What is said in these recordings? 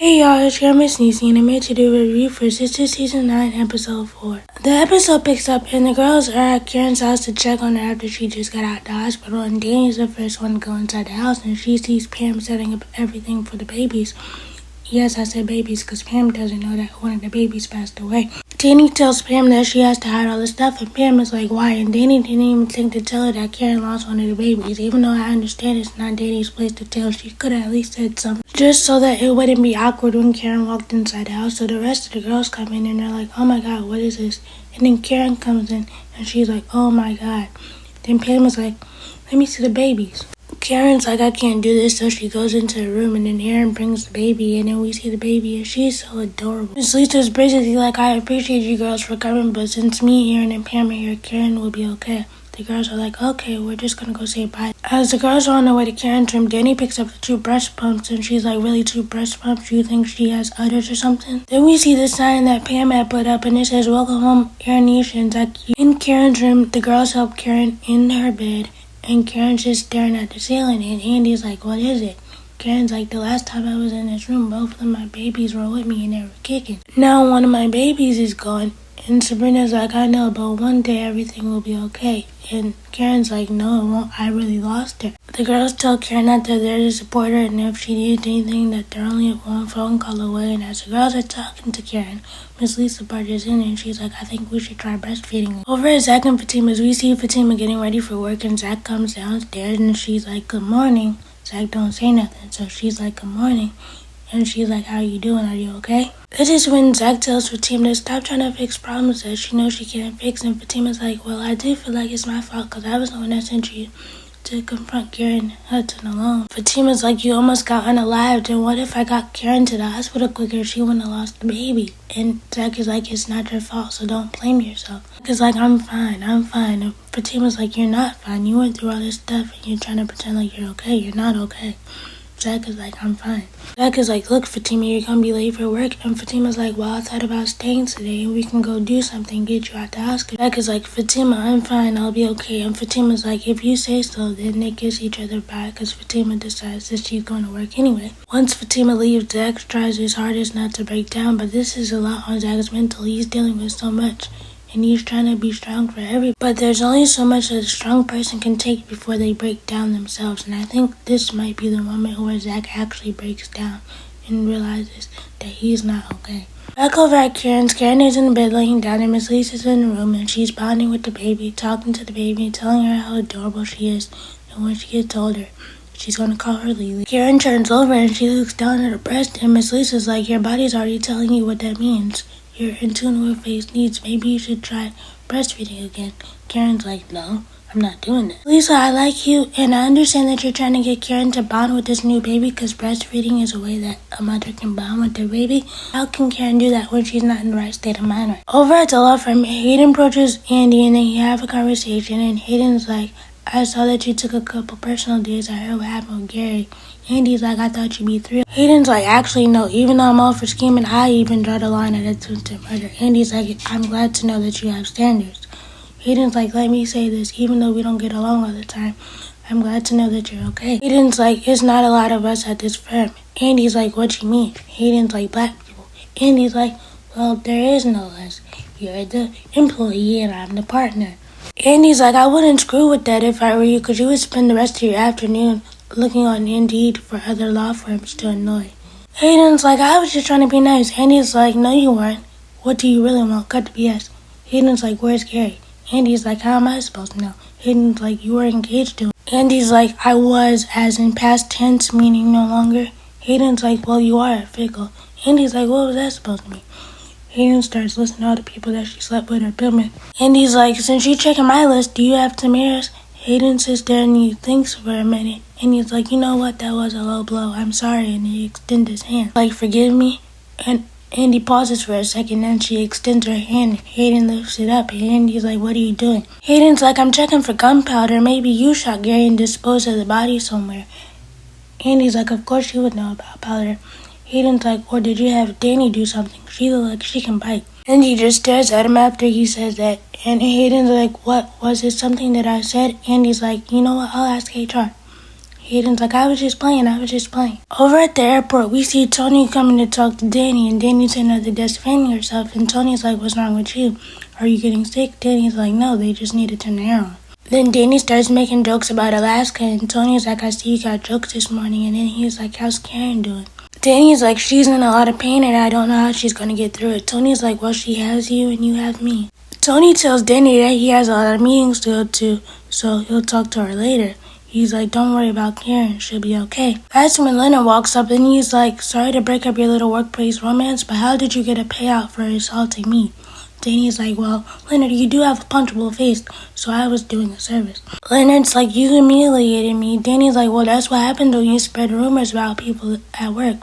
Hey y'all, it's your Missniecytv, and I'm here to do a review for Sistas Season 9, Episode 4. The episode picks up, and the girls are at Karen's house to check on her after she just got out of the hospital, and Danny's the first one to go inside the house, and she sees Pam setting up everything for the babies. Yes, I said babies, because Pam doesn't know that one of the babies passed away. Danny tells Pam that she has to hide all the stuff, and Pam is like, why? And Danny didn't even think to tell her that Karen lost one of the babies. Even though I understand it's not Danny's place to tell, she could have at least said something, just so that it wouldn't be awkward when Karen walked inside the house. So the rest of the girls come in, and they're like, oh my god, what is this? And then Karen comes in, and she's like, oh my god. Then Pam is like, let me see the babies. Karen's like, I can't do this, so she goes into the room, and then Aaron brings the baby, and then we see the baby, and she's so adorable. Miss Lisa's basically like, I appreciate you girls for coming, but since me, Aaron, and Pam are here, Karen will be okay. The girls are like, okay, we're just gonna go say bye. As the girls are on their way to Karen's room, Danny picks up the 2 breast pumps, and she's like, really, 2 breast pumps? You think she has udders or something? Then we see the sign that Pam had put up, and it says, welcome home, Airnation. In Karen's room, the girls help Karen in her bed, and Karen's just staring at the ceiling, and Andy's like, what is it? Karen's like, the last time I was in this room, both of my babies were with me and they were kicking. Now one of my babies is gone. And Sabrina's like, I know, but one day everything will be okay. And Karen's like, no, it won't. I really lost her. The girls tell Karen that they're there to support her, and if she needs anything, that they're only one phone call away. And as the girls are talking to Karen, Miss Lisa barges in, and she's like, I think we should try breastfeeding. Over at Zach and Fatima's, we see Fatima getting ready for work, and Zach comes downstairs, and she's like, good morning. Zach don't say nothing, so she's like, good morning. And she's like, how you doing? Are you okay? This is when Zach tells Fatima to stop trying to fix problems that she knows she can't fix. And Fatima's like, well, I do feel like it's my fault because I was the one that sent you to confront Karen Hudson alone. Fatima's like, you almost got unalived. And what if I got Karen to the hospital quicker? She wouldn't have lost the baby. And Zach is like, it's not your fault, so don't blame yourself. Zach is like, I'm fine. And Fatima's like, you're not fine. You went through all this stuff and you're trying to pretend like you're okay. You're not okay. Zach is like, I'm fine. Zach is like, look, Fatima, you're gonna be late for work. And Fatima's like, well, I thought about staying today and we can go do something, get you out the house. Zach is like, Fatima, I'm fine, I'll be okay. And Fatima's like, if you say so. Then they kiss each other back because Fatima decides that she's going to work anyway. Once Fatima leaves, Zach tries his hardest not to break down, but this is a lot on Zach's mental. He's dealing with so much. And he's trying to be strong for everybody. But there's only so much that a strong person can take before they break down themselves. And I think this might be the moment where Zach actually breaks down and realizes that he's not okay. Back over at Karen's, Karen is in bed laying down, and Miss Lisa's in the room, and she's bonding with the baby, talking to the baby, and telling her how adorable she is. And when she gets older, she's going to call her Lily. Karen turns over and she looks down at her breast, and Miss Lisa's like, your body's already telling you what that means. You're in tune with face needs. Maybe you should try breastfeeding again. Karen's like, no, I'm not doing that. Lisa, I like you, and I understand that you're trying to get Karen to bond with this new baby because breastfeeding is a way that a mother can bond with their baby. How can Karen do that when she's not in the right state of mind? Right? Over at the law firm, Hayden approaches Andy, and they have a conversation, and Hayden's like, I saw that you took a couple personal days. I heard what happened with Gary. Andy's like, I thought you'd be 3. Hayden's like, actually, no. Even though I'm all for scheming, I even draw the line at attempted murder. Andy's like, I'm glad to know that you have standards. Hayden's like, let me say this. Even though we don't get along all the time, I'm glad to know that you're okay. Hayden's like, it's not a lot of us at this firm. Andy's like, what you mean? Hayden's like, black people. Andy's like, well, there is no us. You're the employee and I'm the partner. Andy's like, I wouldn't screw with that if I were you, because you would spend the rest of your afternoon looking on Indeed for other law firms to annoy. Hayden's like, I was just trying to be nice. Andy's like, no you weren't. What do you really want? Cut the BS. Hayden's like, where's Gary? Andy's like, how am I supposed to know? Hayden's like, you were engaged to him. Andy's like, I was, as in past tense, meaning no longer. Hayden's like, well, you are fickle. Andy's like, what was that supposed to mean? Hayden starts listing all the people that she slept with or been with. Andy's like, since you're checking my list, do you have Tamara's? Hayden sits there and he thinks for a minute. And he's like, you know what, that was a low blow. I'm sorry. And he extends his hand. Like, forgive me? And Andy pauses for a second, and she extends her hand. Hayden lifts it up, and Andy's like, what are you doing? Hayden's like, I'm checking for gunpowder. Maybe you shot Gary and disposed of the body somewhere. Andy's like, of course you would know about powder. Hayden's like, or did you have Danny do something? She looks like she can bite. And he just stares at him after he says that. And Hayden's like, what? Was it something that I said? Andy's like, you know what? I'll ask HR. Aiden's like, I was just playing. Over at the airport, we see Tony coming to talk to Danny, and Danny's sitting at the desk defending herself, and Tony's like, what's wrong with you? Are you getting sick? Danny's like, no, they just need to turn the air on. Then Danny starts making jokes about Alaska, and Tony's like, I see you got jokes this morning, and then he's like, how's Karen doing? Danny's like, she's in a lot of pain, and I don't know how she's gonna get through it. Tony's like, well, she has you, and you have me. Tony tells Danny that he has a lot of meetings to go to, so he'll talk to her later. He's like, don't worry about Karen, she'll be okay. That's when Leonard walks up and he's like, sorry to break up your little workplace romance, but how did you get a payout for assaulting me? Danny's like, well, Leonard, you do have a punchable face, so I was doing a service. Leonard's like, you humiliated me. Danny's like, well, that's what happened when you spread rumors about people at work.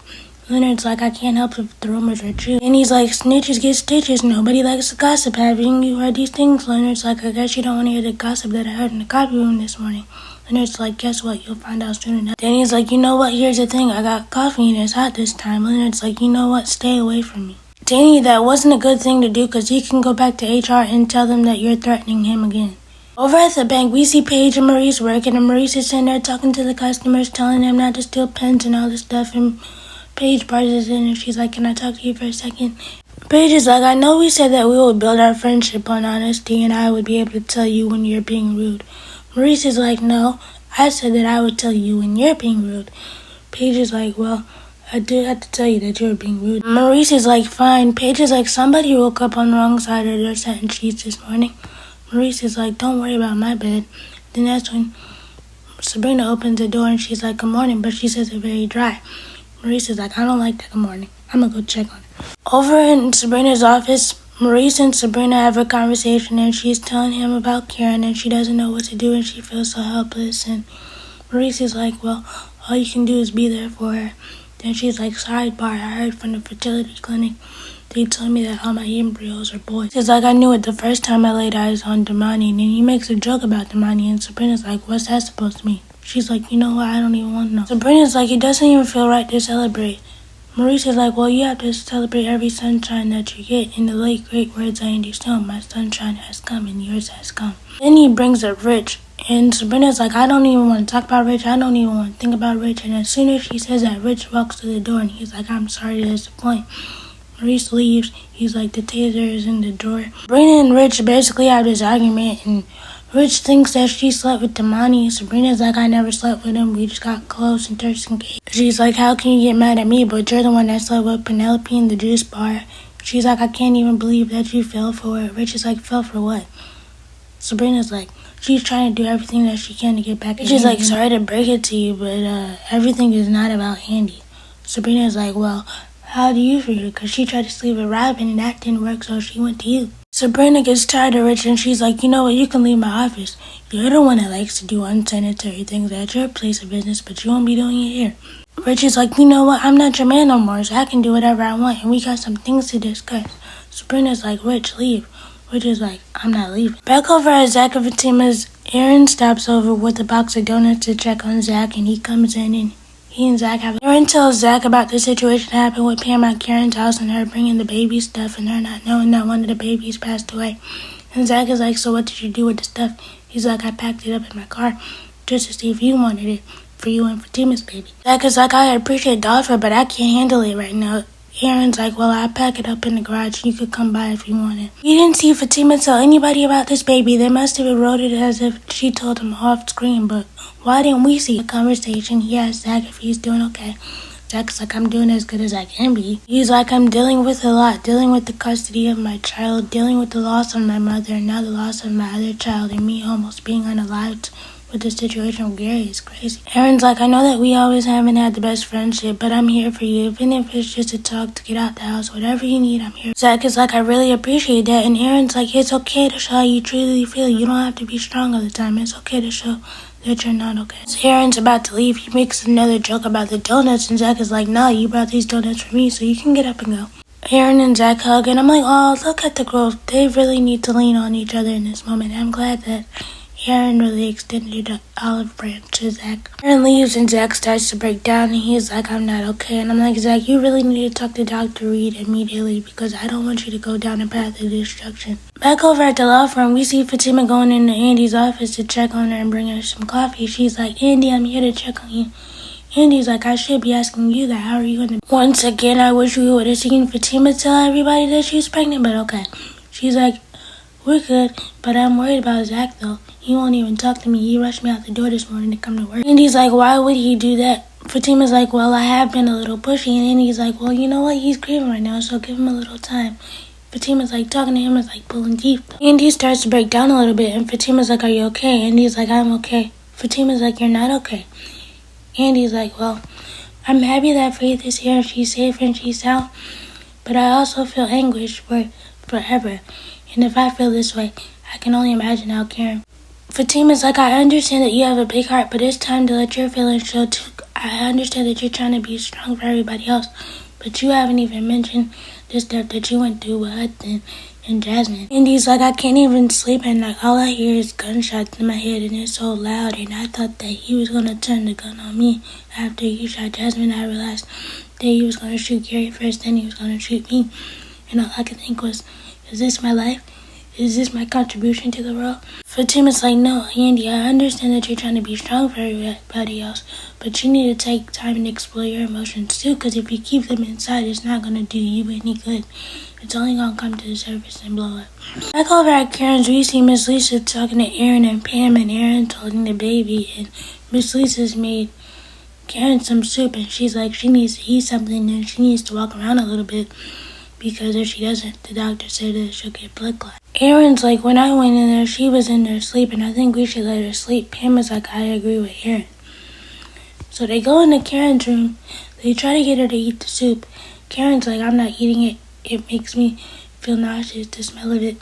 Leonard's like, I can't help if the rumors are true. And he's like, snitches get stitches. Nobody likes to gossip. Haven't you heard these things? Leonard's like, I guess you don't want to hear the gossip that I heard in the copy room this morning. Leonard's like, guess what? You'll find out soon enough. Danny's like, you know what? Here's the thing. I got coffee and it's hot this time. Leonard's like, you know what? Stay away from me. Danny, that wasn't a good thing to do because he can go back to HR and tell them that you're threatening him again. Over at the bank, we see Paige and Maurice working, and Maurice is sitting there talking to the customers, telling them not to steal pens and all this stuff, and Paige barges in and she's like, can I talk to you for a second? Paige is like, I know we said that we would build our friendship on honesty and I would be able to tell you when you're being rude. Maurice is like, no, I said that I would tell you when you're being rude. Paige is like, well, I did have to tell you that you were being rude. Maurice is like, fine. Paige is like, somebody woke up on the wrong side of their satin sheets this morning. Maurice is like, don't worry about my bed. Then that's when Sabrina opens the door and she's like, good morning, but she says it very dry. Maurice is like, I don't like that good morning. I'm gonna go check on it. Over in Sabrina's office, Maurice and Sabrina have a conversation and she's telling him about Karen and she doesn't know what to do and she feels so helpless. And Maurice is like, well, all you can do is be there for her. Then she's like, sidebar, I heard from the fertility clinic. They told me that all my embryos are boys. She's like, I knew it the first time I laid eyes on Damani. And then he makes a joke about Damani and Sabrina's like, what's that supposed to mean? She's like, you know what, I don't even want to know. Sabrina's like, it doesn't even feel right to celebrate. Maurice is like, well, you have to celebrate every sunshine that you get. In the late, great words of Andy Stone, my sunshine has come and yours has come. Then he brings up Rich. And Sabrina's like, I don't even want to talk about Rich. I don't even want to think about Rich. And as soon as she says that, Rich walks to the door and he's like, I'm sorry to disappoint. Maurice leaves. He's like, the taser is in the drawer. Sabrina and Rich basically have this argument, and Rich thinks that she slept with Damani. Sabrina's like, I never slept with him. We just got close and Turks and Kate. She's like, how can you get mad at me? But you're the one that slept with Penelope in the juice bar. She's like, I can't even believe that you fell for it. Rich is like, fell for what? Sabrina's like, she's trying to do everything that she can to get back at Rich is like, sorry to break it to you, but everything is not about Andy. Sabrina's like, well, how do you feel? Because she tried to sleep with Robin and that didn't work, so she went to you. Sabrina gets tired of Rich and she's like, you know what, you can leave my office. You're the one that likes to do unsanitary things at your place of business, but you won't be doing it here. Rich is like, you know what, I'm not your man no more, so I can do whatever I want and we got some things to discuss. Sabrina's like, Rich, leave. Rich is like, I'm not leaving. Back over at Zach and Fatima's, Aaron stops over with a box of donuts to check on Zach and he comes in and he and Zach have. Aaron tells Zach about the situation that happened with Pam at Karen's house and her bringing the baby stuff and her not knowing that one of the babies passed away. And Zach is like, so what did you do with the stuff? He's like, I packed it up in my car just to see if you wanted it for you and Fatima's baby. Zach is like, I appreciate the offer, but I can't handle it right now. Aaron's like, well, I'll pack it up in the garage. You could come by if you wanted. We didn't see Fatima tell anybody about this baby. They must have wrote it as if she told him off screen, but why didn't we see the conversation? He asked Zach if he's doing okay. Zach's like, I'm doing as good as I can be. He's like, I'm dealing with a lot. Dealing with the custody of my child, dealing with the loss of my mother, and now the loss of my other child, and me almost being unalived with the situation with Gary is crazy. Aaron's like, I know that we always haven't had the best friendship, but I'm here for you. Even if it's just a talk to get out the house, whatever you need, I'm here. Zach is like, I really appreciate that. And Aaron's like, it's okay to show how you truly feel. You don't have to be strong all the time. It's okay to show that you're not okay. As Aaron's about to leave, he makes another joke about the donuts, and Zach is like, no, you brought these donuts for me, so you can get up and go. Aaron and Zach hug, and I'm like, oh, look at the growth. They really need to lean on each other in this moment. I'm glad that Aaron really extended an olive branch to Zach. Aaron leaves and Zach starts to break down and he's like, I'm not okay. And I'm like, Zach, you really need to talk to Dr. Reed immediately because I don't want you to go down a path of destruction. Back over at the law firm, we see Fatima going into Andy's office to check on her and bring her some coffee. She's like, Andy, I'm here to check on you. Andy's like, I should be asking you that. How are you going to... Once again, I wish we would have seen Fatima tell everybody that she's pregnant, but okay. She's like, we're good, but I'm worried about Zach, though. He won't even talk to me. He rushed me out the door this morning to come to work. Andy's like, why would he do that? Fatima's like, well, I have been a little pushy. And Andy's like, well, you know what? He's grieving right now, so give him a little time. Fatima's like, talking to him is like pulling teeth. Andy starts to break down a little bit, and Fatima's like, are you okay? Andy's like, I'm okay. Fatima's like, you're not okay. Andy's like, well, I'm happy that Faith is here and she's safe and she's sound, but I also feel anguish for forever. And if I feel this way, I can only imagine how Karen... Fatima's like, I understand that you have a big heart, but it's time to let your feelings show too. I understand that you're trying to be strong for everybody else, but you haven't even mentioned the stuff that you went through with Hudson and Jasmine. Andy's like, I can't even sleep at night. All I hear is gunshots in my head and it's so loud, and I thought that he was going to turn the gun on me after he shot Jasmine. I realized that he was going to shoot Gary first, then he was going to shoot me. And all I could think was, is this my life? Is this my contribution to the world? Fatima's like, no, Andy, I understand that you're trying to be strong for everybody else, but you need to take time and explore your emotions too, because if you keep them inside, it's not going to do you any good. It's only going to come to the surface and blow up. Back over at Karen's, we see Miss Lisa talking to Aaron and Pam, and Aaron's holding the baby, and Miss Lisa's made Karen some soup, and she's like, she needs to eat something, and she needs to walk around a little bit, because if she doesn't, the doctor said that she'll get blood clot. Aaron's like, when I went in there, she was in there sleeping. I think we should let her sleep. Pam is like, I agree with Aaron. So they go into Karen's room. They try to get her to eat the soup. Karen's like, I'm not eating it. It makes me feel nauseous, the smell of it.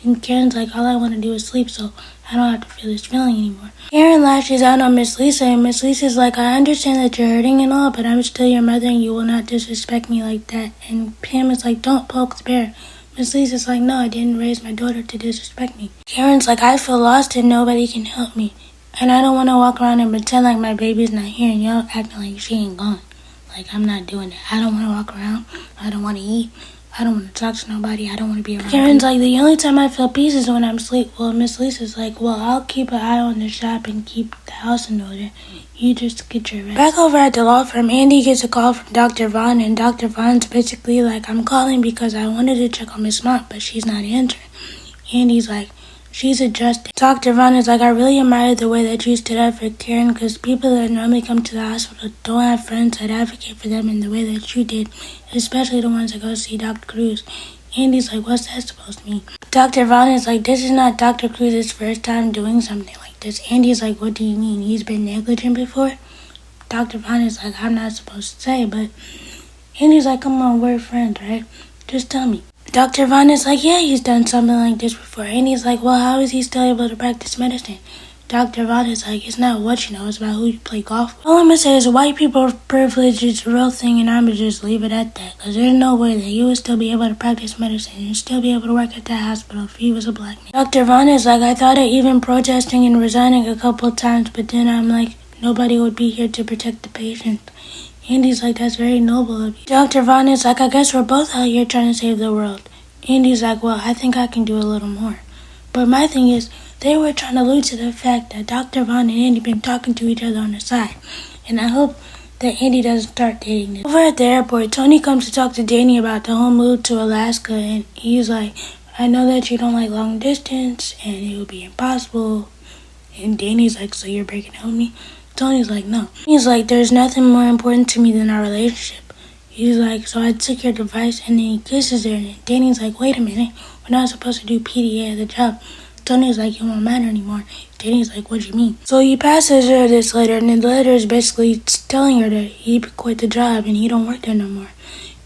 And Karen's like, all I want to do is sleep, so I don't have to feel this feeling anymore. Karen lashes out on Miss Lisa, and Miss Lisa's like, I understand that you're hurting and all, but I'm still your mother, and you will not disrespect me like that. And Pam is like, don't poke the bear. Miss Lisa's like, no, I didn't raise my daughter to disrespect me. Karen's like, I feel lost and nobody can help me. And I don't want to walk around and pretend like my baby's not here and y'all acting like she ain't gone. Like, I'm not doing it. I don't want to walk around. I don't want to eat. I don't want to talk to nobody. I don't want to be around Karen's people. Like, the only time I feel peace is when I'm asleep. Well, Miss Lisa's like, well, I'll keep an eye on the shop and keep the house in order. You just get your rest. Back over at the law firm, Andy gets a call from Dr. Vaughn, and Dr. Vaughn's basically like, I'm calling because I wanted to check on Miss Mott, but she's not answering. Andy's like, she's adjusted. Dr. Vaughn is like, I really admire the way that you stood up for Karen, because people that normally come to the hospital don't have friends that advocate for them in the way that you did, especially the ones that go see Dr. Cruz. Andy's like, what's that supposed to mean? Dr. Vaughn is like, this is not Dr. Cruz's first time doing something like this. Andy's like, what do you mean? He's been negligent before? Dr. Vaughn is like, I'm not supposed to say, but Andy's like, come on, we're friends, right? Just tell me. Dr. Vaughn is like, yeah, he's done something like this before. Andy's like, well, how is he still able to practice medicine? Dr. Vaughn is like, it's not what you know, it's about who you play golf with. All I'm going to say is white people privilege is a real thing, and I'm going to just leave it at that. Because there's no way that you would still be able to practice medicine and still be able to work at that hospital if he was a black man. Dr. Vaughn is like, I thought of even protesting and resigning a couple of times, but then I'm like, nobody would be here to protect the patient. Andy's like, that's very noble of you. Dr. Vaughn is like, I guess we're both out here trying to save the world. Andy's like, well, I think I can do a little more. But my thing is, they were trying to allude to the fact that Dr. Vaughn and Andy been talking to each other on the side. And I hope that Andy doesn't start dating this. Over at the airport, Tony comes to talk to Danny about the whole move to Alaska. And he's like, I know that you don't like long distance and it would be impossible. And Danny's like, so you're breaking up with me? Tony's like, no. He's like, there's nothing more important to me than our relationship. He's like, so I took your advice, and then he kisses her. And Danny's like, wait a minute, we're not supposed to do PDA at the job. Tony's like, it won't matter anymore. Danny's like, what do you mean? So he passes her this letter, and the letter is basically telling her that he quit the job and he don't work there no more.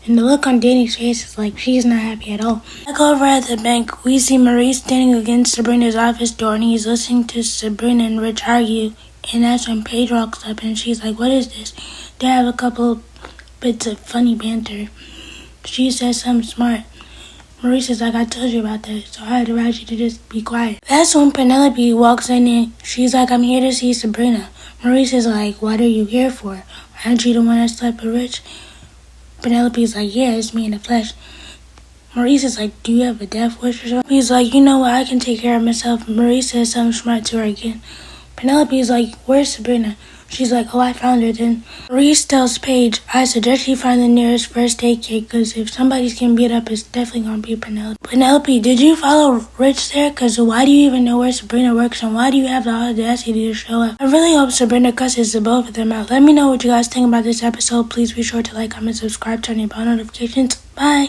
And the look on Danny's face is like, she's not happy at all. Back over at the bank, we see Maurice standing against Sabrina's office door, and he's listening to Sabrina and Rich argue. And that's when Paige walks up, and she's like, what is this? They have a couple bits of funny banter. She says something smart. Maurice's like, I told you about that, so I advise you to just be quiet. That's when Penelope walks in and she's like, I'm here to see Sabrina. Maurice is like, what are you here for? Aren't you the one that slept with Rich? Penelope's like, yeah, it's me in the flesh. Maurice is like, do you have a death wish or something? He's like, you know what, I can take care of myself. Maurice says something smart to her again. Penelope's like, where's Sabrina? She's like, oh, I found her then. Maurice tells Paige, I suggest you find the nearest first aid kit, because if somebody's getting beat up, it's definitely going to be Penelope. Penelope, did you follow Rich there? Because why do you even know where Sabrina works, and why do you have the audacity to show up? I really hope Sabrina cusses the both of them out. Let me know what you guys think about this episode. Please be sure to like, comment, subscribe, turn your bell notifications. Bye.